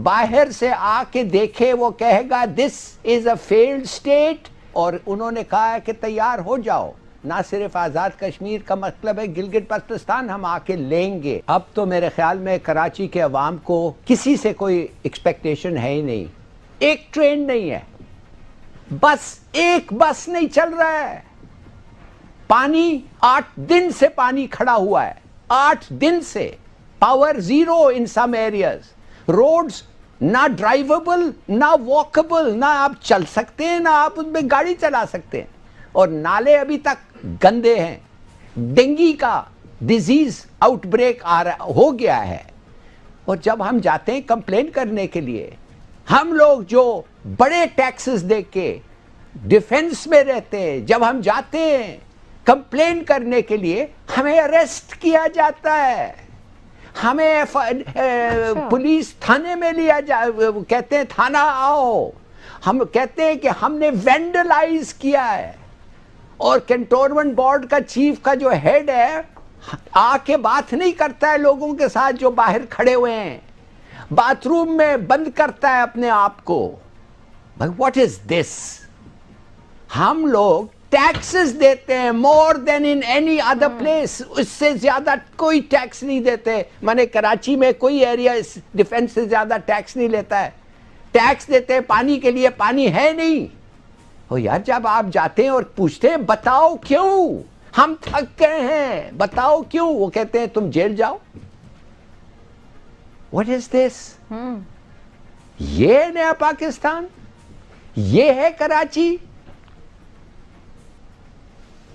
باہر سے آ کے دیکھے وہ کہے گا دس از اے فیلڈ اسٹیٹ، اور انہوں نے کہا ہے کہ تیار ہو جاؤ، نہ صرف آزاد کشمیر کا مطلب ہے گلگت بلتستان ہم آ کے لیں گے۔ اب تو میرے خیال میں کراچی کے عوام کو کسی سے کوئی ایکسپیکٹیشن ہے ہی نہیں، ایک ٹرین نہیں ہے، بس ایک بس نہیں چل رہا ہے، پانی 8 دن سے پانی کھڑا ہوا ہے، 8 دن سے، پاور زیرو ان سم ایریاز، روڈز نہ ڈرائیویبل نہ واکبل، نہ آپ چل سکتے ہیں نہ آپ ان میں گاڑی چلا سکتے ہیں، اور نالے ابھی تک گندے ہیں، ڈینگی کا ڈیزیز آؤٹ بریک ہو گیا ہے۔ اور جب ہم جاتے ہیں کمپلین کرنے کے لیے، ہم لوگ جو بڑے ٹیکسز دے کے ڈیفنس میں رہتے ہیں، جب ہم جاتے ہیں کمپلین کرنے کے لیے ہمیں اریسٹ کیا جاتا ہے، ہمیں پولیس تھانے میں لیا کہتے ہیں تھانہ آؤ، ہم کہتے ہیں کہ ہم نے وینڈلائز کیا ہے، اور کنٹونمنٹ بورڈ کا چیف کا جو ہیڈ ہے آ کے بات نہیں کرتا ہے لوگوں کے ساتھ جو باہر کھڑے ہوئے ہیں، باتھ روم میں بند کرتا ہے اپنے آپ کو۔ واٹ از دس؟ ہم لوگ ٹیکسز دیتے ہیں مور دین ان اینی ادر پلیس، اس سے زیادہ کوئی ٹیکس نہیں دیتے۔ میں نے کراچی میں کوئی ایریا اس ڈیفنس سے زیادہ ٹیکس نہیں لیتا ہے، ٹیکس دیتے ہیں پانی کے لیے، پانی ہے نہیں۔ اور یار جب آپ جاتے ہیں اور پوچھتے ہیں بتاؤ کیوں، ہم تھک گئے ہیں بتاؤ کیوں، وہ کہتے ہیں تم جیل جاؤ۔ واٹ از دس؟ یہ ہے نیا پاکستان، یہ ہے کراچی۔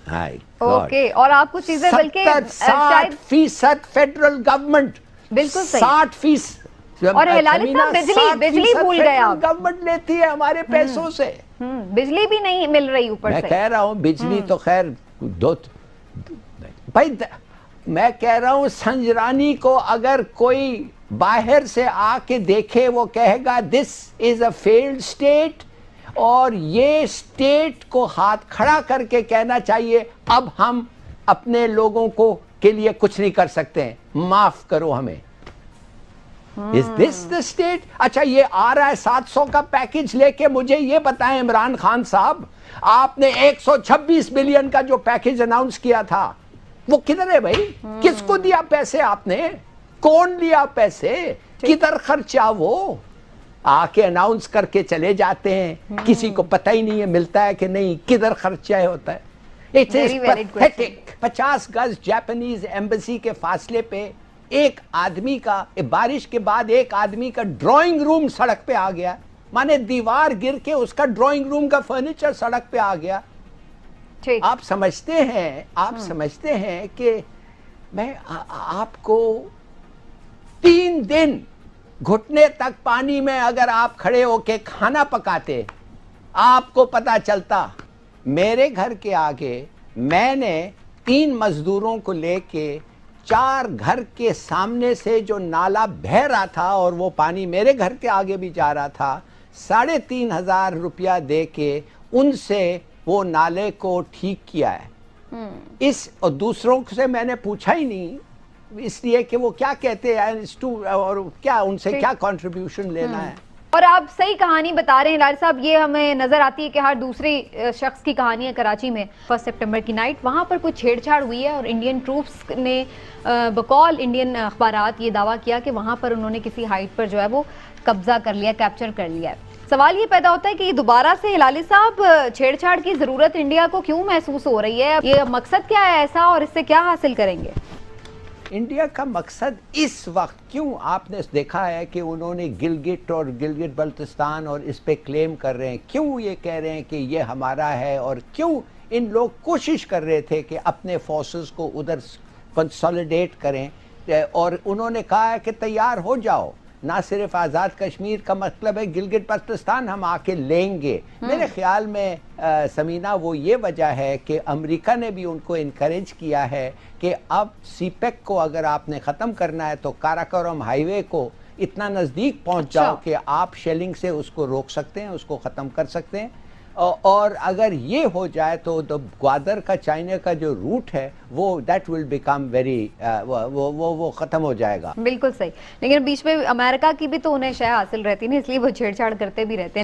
اوکے، اور آپ کو چیزیں بلکہ 60% فیڈرل گورنمنٹ، بالکل صحیح، 60%، اور ہلالی صاحب بجلی بھول گئے آپ، گورنمنٹ لیتی ہے ہمارے پیسوں سے، بجلی بھی نہیں مل رہی اوپر سے۔ میں کہہ رہا ہوں بجلی تو خیر بھائی، میں کہہ رہا ہوں سنجرانی کو اگر کوئی باہر سے آ کے دیکھے وہ کہے گا دس از اے فیلڈ اسٹیٹ، اور یہ اسٹیٹ کو ہاتھ کھڑا کر کے کہنا چاہیے اب ہم اپنے لوگوں کو کے لیے کچھ نہیں کر سکتے ہیں، معاف کرو ہمیں۔ Is this the state؟ اچھا یہ آ رہا ہے 700 کا پیکج لے کے، مجھے یہ بتائیں عمران خان صاحب، آپ نے 126 بلین کا جو پیکج اناؤنس کیا تھا وہ کدھر ہے بھائی؟ کس کو دیا پیسے آپ نے؟ کون لیا پیسے؟ کدھر خرچہ؟ وہ آ کے اناؤنس کر کے چلے جاتے ہیں، کسی کو پتہ ہی نہیں ہے ملتا ہے کہ نہیں، کدھر خرچہ ہوتا ہے۔ It is pathetic۔ 50 گز جاپانیز ایمبیسی کے فاصلے پہ ایک آدمی کا، بارش کے بعد ایک آدمی کا ڈرائنگ روم سڑک پہ آ گیا، مانے دیوار گر کے اس کا ڈرائنگ روم کا فرنیچر سڑک پہ آ گیا۔ آپ سمجھتے ہیں کہ میں آپ کو 3 دن گھٹنے تک پانی میں اگر آپ کھڑے ہو کے کھانا پکاتے، آپ کو پتا چلتا۔ میرے گھر کے آگے میں نے 3 مزدوروں کو لے کے 4 گھر کے سامنے سے جو نالا بہہ رہا تھا اور وہ پانی میرے گھر کے آگے بھی جا رہا تھا، 3,500 روپیہ دے کے ان سے وہ نالے کو ٹھیک کیا ہے۔ اور دوسروں سے میں نے پوچھا ہی نہیں، اس لیے کہ وہ کیا کہتے ہیں اور کیا ان سے کیا کنٹریبیوشن لینا ہے۔ اور آپ صحیح کہانی بتا رہے ہیں لال صاحب، یہ ہمیں نظر آتی ہے کہ ہر دوسری شخص کی کہانی ہے کراچی میں 1 سپٹمبر کی نائٹ وہاں پر کوئی چھیڑ چھاڑ ہوئی ہے، اور انڈین ٹروپس نے بقول انڈین اخبارات یہ دعویٰ کیا کہ وہاں پر انہوں نے کسی ہائٹ پر جو ہے وہ قبضہ کر لیا، کیپچر کر لیا ہے۔ سوال یہ پیدا ہوتا ہے کہ دوبارہ سے ہلالی صاحب چھیڑ چھاڑ کی ضرورت انڈیا کو کیوں محسوس ہو رہی ہے؟ یہ مقصد کیا ہے ایسا، اور اس سے کیا حاصل کریں گے؟ انڈیا کا مقصد اس وقت کیوں، آپ نے دیکھا ہے کہ انہوں نے گلگت اور گلگت بلتستان اور اس پہ کلیم کر رہے ہیں، کیوں یہ کہہ رہے ہیں کہ یہ ہمارا ہے، اور کیوں ان لوگ کوشش کر رہے تھے کہ اپنے فورسز کو ادھر کنسولیڈیٹ کریں، اور انہوں نے کہا ہے کہ تیار ہو جاؤ، نہ صرف آزاد کشمیر کا مطلب ہے گلگت بلتستان ہم آ کے لیں گے۔ میرے خیال میں سمینہ وہ یہ وجہ ہے کہ امریکہ نے بھی ان کو انکریج کیا ہے کہ اب سی پیک کو اگر آپ نے ختم کرنا ہے تو کاراکورم ہائی وے کو اتنا نزدیک پہنچ جاؤ کہ آپ شیلنگ سے اس کو روک سکتے ہیں، اس کو ختم کر سکتے ہیں۔ اور اگر یہ ہو جائے تو گوادر کا چائنا کا جو روٹ ہے وہ دیٹ ول بیکم ویری وہ ختم ہو جائے گا. بالکل صحیح. لیکن بیچ میں امریکہ کی بھی تو انہیں شے حاصل رہتی نا, اس لیے وہ چھیڑ چھاڑ کرتے بھی رہتے ہیں.